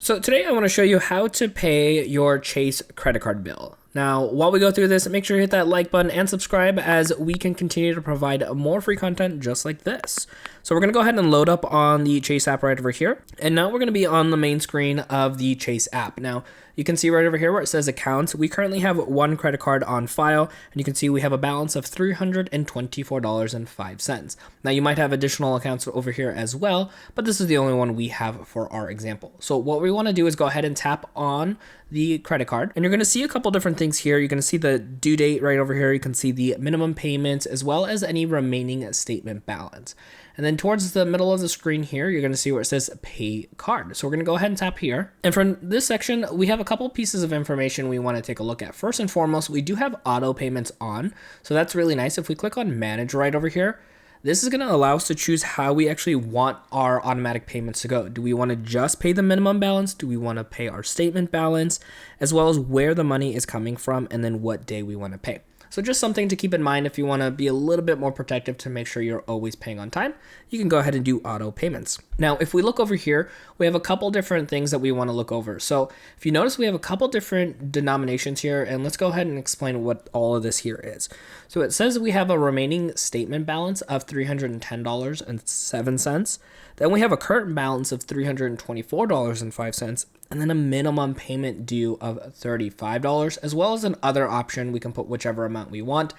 So today I want to show you how to pay your Chase credit card bill. Now, while we go through this, make sure you hit that like button and subscribe as we can continue to provide more free content just like this. So we're going to go ahead and load up on the Chase app right over here. And now we're going to be on the main screen of the Chase app. Now, you can see right over here where it says accounts. We currently have one credit card on file, and you can see we have a balance of $324.05. Now, you might have additional accounts over here as well, but this is the only one we have for our example. So what we want to do is go ahead and tap on the credit card, and you're going to see a couple different things here. You're going to see the due date right over here. You can see the minimum payments as well as any remaining statement balance. And then towards the middle of the screen here, you're going to see where it says pay card. So we're going to go ahead and tap here. And from this section, we have a couple pieces of information we want to take a look at. First and foremost, we do have auto payments on. So that's really nice. If we click on manage right over here, this is going to allow us to choose how we actually want our automatic payments to go. Do we want to just pay the minimum balance? Do we want to pay our statement balance, as well as where the money is coming from and then what day we want to pay? So just something to keep in mind if you want to be a little bit more protective to make sure you're always paying on time, you can go ahead and do auto payments. Now, if we look over here, we have a couple different things that we want to look over. So if you notice, we have a couple different denominations here, and let's go ahead and explain what all of this here is. So it says we have a remaining statement balance of $310.07. Then we have a current balance of $324.05, and then a minimum payment due of $35, as well as another option. We can put whichever amount we want.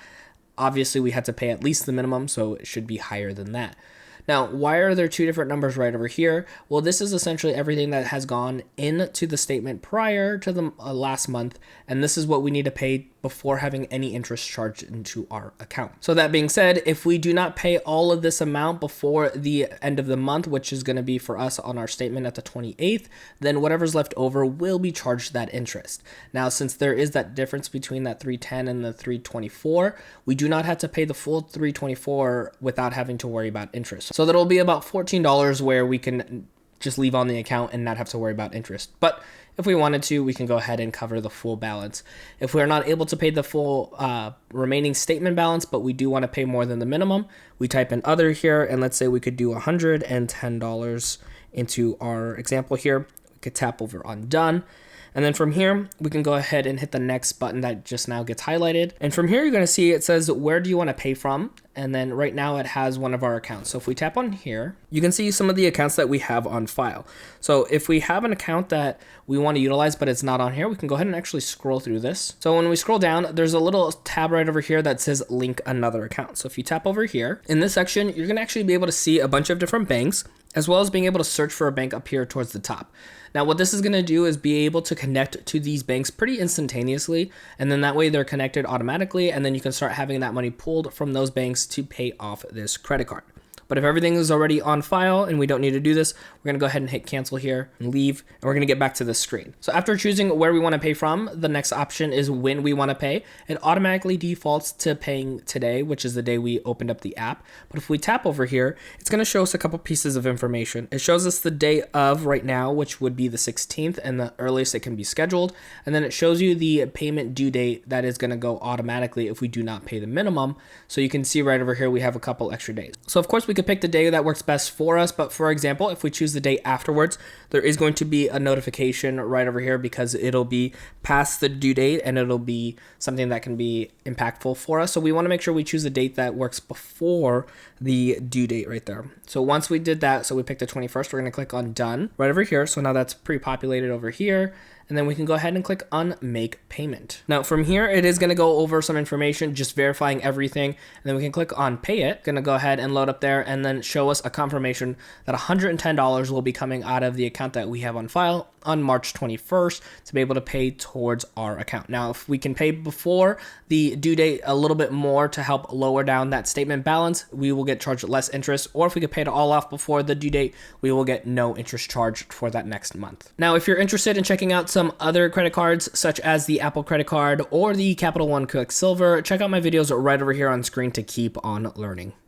Obviously, we had to pay at least the minimum, so it should be higher than that. Now, why are there two different numbers right over here? Well, this is essentially everything that has gone into the statement prior to the last month, and this is what we need to pay before having any interest charged into our account. So that being said, if we do not pay all of this amount before the end of the month, which is going to be for us on our statement at the 28th, then whatever's left over will be charged that interest. Now, since there is that difference between that 310 and the 324, we do not have to pay the full 324 without having to worry about interest. So that'll be about $14 where we can just leave on the account and not have to worry about interest. But if we wanted to, we can go ahead and cover the full balance. If we're not able to pay the full remaining statement balance, but we do want to pay more than the minimum, we type in other here, and let's say we could do $110 into our example here. We could tap over on done. And then from here, we can go ahead and hit the next button that just now gets highlighted. And from here, you're going to see it says, where do you want to pay from? And then right now it has one of our accounts. So if we tap on here, you can see some of the accounts that we have on file. So if we have an account that we want to utilize, but it's not on here, we can go ahead and actually scroll through this. So when we scroll down, there's a little tab right over here that says link another account. So if you tap over here, in this section, you're going to actually be able to see a bunch of different banks, as well as being able to search for a bank up here towards the top. Now, what this is going to do is be able to connect to these banks pretty instantaneously, and then that way they're connected automatically, and then you can start having that money pulled from those banks to pay off this credit card. But if everything is already on file and we don't need to do this, we're going to go ahead and hit cancel here and leave, and we're going to get back to this screen. So after choosing where we want to pay from, the next option is when we want to pay. It automatically defaults to paying today, which is the day we opened up the app. But if we tap over here, it's going to show us a couple pieces of information. It shows us the day of right now, which would be the 16th and the earliest it can be scheduled. And then it shows you the payment due date that is going to go automatically if we do not pay the minimum. So you can see right over here, we have a couple extra days. So of course we could pick the day that works best for us, but for example, if we choose the day afterwards, there is going to be a notification right over here because it'll be past the due date and it'll be something that can be impactful for us. So we want to make sure we choose a date that works before the due date right there. So once we did that, so we picked the 21st, we're going to click on done right over here. So now that's pre-populated over here. And then we can go ahead and click on make payment. Now from here, it is going to go over some information, just verifying everything. And then we can click on pay it. Going to go ahead and load up there and then show us a confirmation that $110 will be coming out of the account that we have on file on March 21st to be able to pay towards our account. Now, if we can pay before the due date a little bit more to help lower down that statement balance, we will get charged less interest. Or if we could pay it all off before the due date, we will get no interest charged for that next month. Now, if you're interested in checking out some other credit cards, such as the Apple credit card or the Capital One Quicksilver, check out my videos right over here on screen to keep on learning.